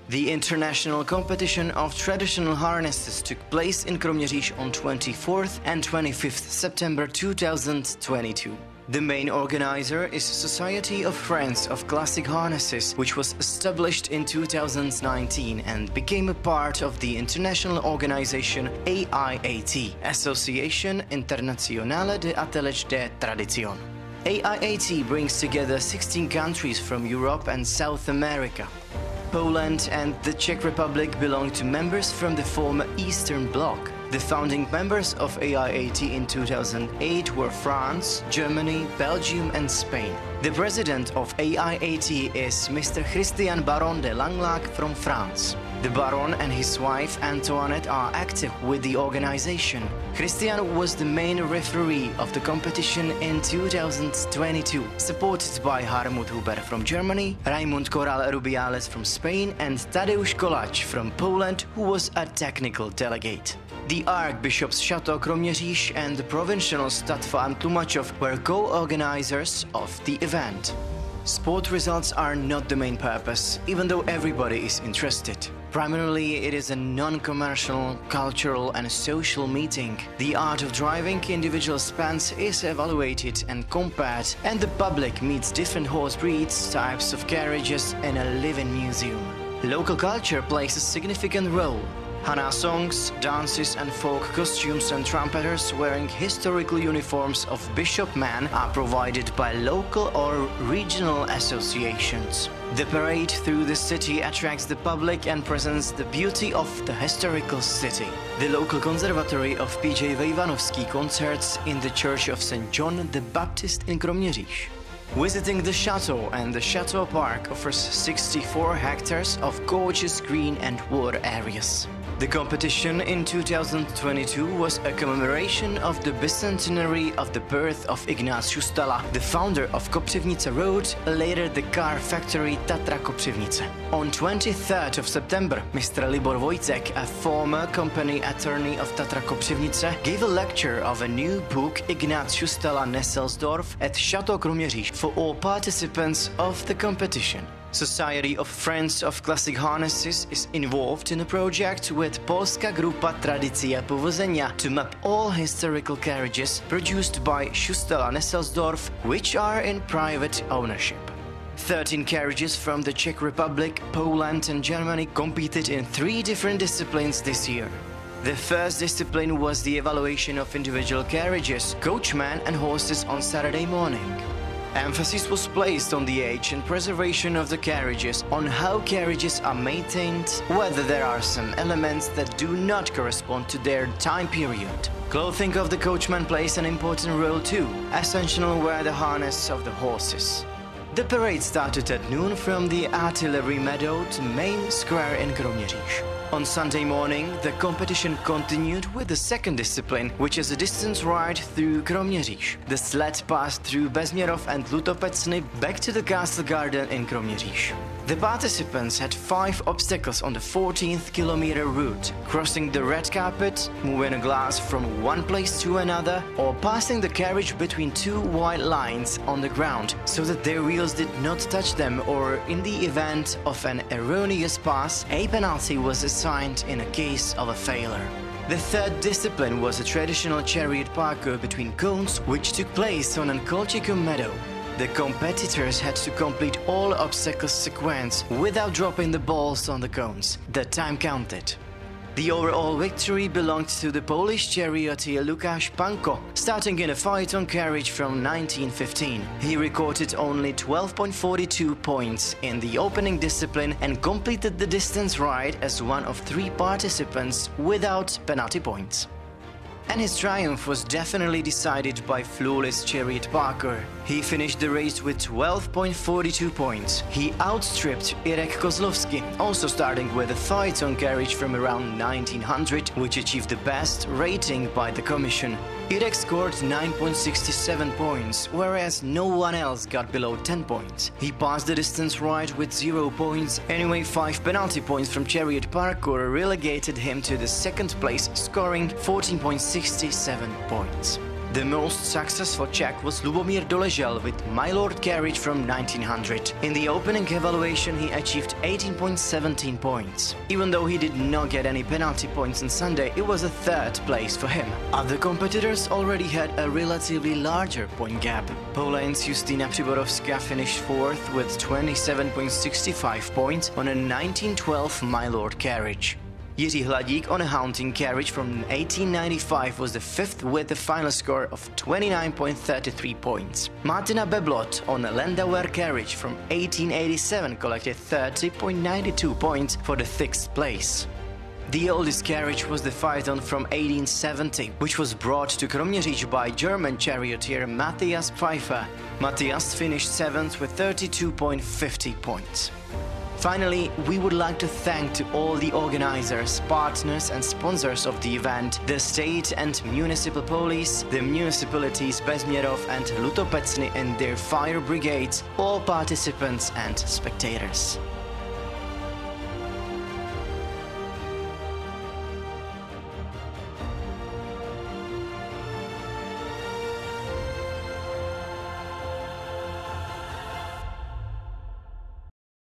The international competition of traditional harnesses took place in Kroměříž on 24th and 25th September 2022. The main organizer is Society of Friends of Classic Harnesses, which was established in 2019 and became a part of the international organization AIAT, Association Internationale de Ateliers de Tradition. AIAT brings together 16 countries from Europe and South America. Poland and the Czech Republic belong to members from the former Eastern Bloc. The founding members of AIAT in 2008 were France, Germany, Belgium and Spain. The president of AIAT is Mr. Christian Baron de Langlaag from France. The Baron and his wife Antoinette are active with the organization. Christian was the main referee of the competition in 2022, supported by Harmut Huber from Germany, Raimund Corral Rubiales from Spain and Tadeusz Koláč from Poland, who was a technical delegate. The Archbishop's Chateau Kroměříž and the Provincial Stadtverein Tlumačov were co-organizers of the event. Sport results are not the main purpose, even though everybody is interested. Primarily, it is a non-commercial, cultural and social meeting. The art of driving individual spans is evaluated and compared, and the public meets different horse breeds, types of carriages in a living museum. Local culture plays a significant role. Hana songs, dances and folk costumes and trumpeters wearing historical uniforms of bishopmen are provided by local or regional associations. The parade through the city attracts the public and presents the beauty of the historical city. The local conservatory of P.J. Vejvanovský concerts in the Church of St. John the Baptist in Kroměříž. Visiting the chateau and the chateau park offers 64 hectares of gorgeous green and water areas. The competition in 2022 was a commemoration of the bicentenary of the birth of Ignác Šustala, the founder of Kopřivnice Road, later the car factory Tatra Kopřivnice. On 23rd of September, Mr. Libor Vojcek, a former company attorney of Tatra Kopřivnice, gave a lecture of a new book Ignác Šustala Nesselsdorf at Chateau Kroměříž for all participants of the competition. Society of Friends of Classic Harnesses is involved in a project with Polska Grupa Tradycja Powodzenia to map all historical carriages produced by Šustala Nesselsdorf, which are in private ownership. 13 carriages from the Czech Republic, Poland and Germany competed in 3 different disciplines this year. The first discipline was the evaluation of individual carriages, coachmen and horses on Saturday morning. Emphasis was placed on the age and preservation of the carriages, on how carriages are maintained, whether there are some elements that do not correspond to their time period. Clothing of the coachman plays an important role too. Essential were the harness of the horses. The parade started at noon from the Artillery Meadow to Main Square in Kroměříž. On Sunday morning, the competition continued with the second discipline, which is a distance ride through Kroměříž. The sled passed through Bezměrov and Lutopecny back to the Castle Garden in Kroměříž. The participants had 5 obstacles on the 14th kilometer route: crossing the red carpet, moving a glass from one place to another, or passing the carriage between 2 white lines on the ground so that their wheels did not touch them, or in the event of an erroneous pass, a penalty was assigned in a case of a failure. The third discipline was a traditional chariot parkour between cones, which took place on an Kolchicum meadow. The competitors had to complete all obstacle sequence without dropping the balls on the cones. The time counted. The overall victory belonged to the Polish charioteer Łukasz Panko, starting in a phaeton carriage from 1915. He recorded only 12.42 points in the opening discipline and completed the distance ride as one of 3 participants without penalty points. And his triumph was definitely decided by flawless chariot parkour. He finished the race with 12.42 points. He outstripped Irek Kozlovsky, also starting with a phaeton carriage from around 1900, which achieved the best rating by the commission. Irek scored 9.67 points, whereas no one else got below 10 points. He passed the distance ride with 0 points. Anyway, 5 penalty points from chariot parkour relegated him to the second place, scoring 14.67 points. The most successful Czech was Lubomír Doležal with My Lord Carriage from 1900. In the opening evaluation he achieved 18.17 points. Even though he did not get any penalty points on Sunday, it was a third place for him. Other competitors already had a relatively larger point gap. Poland's Justyna Přiborovská finished fourth with 27.65 points on a 1912 My Lord Carriage. Jiří Hladík on a Haunting Carriage from 1895 was the fifth with a final score of 29.33 points. Martina Beblot on a Landauer Carriage from 1887 collected 30.92 points for the sixth place. The oldest carriage was the Phaeton from 1870, which was brought to Kroměříž by German charioteer Matthias Pfeiffer. Matthias finished seventh with 32.50 points. Finally, we would like to thank to all the organizers, partners and sponsors of the event, the state and municipal police, the municipalities Bezměrov and Lutopecny and their fire brigades, all participants and spectators.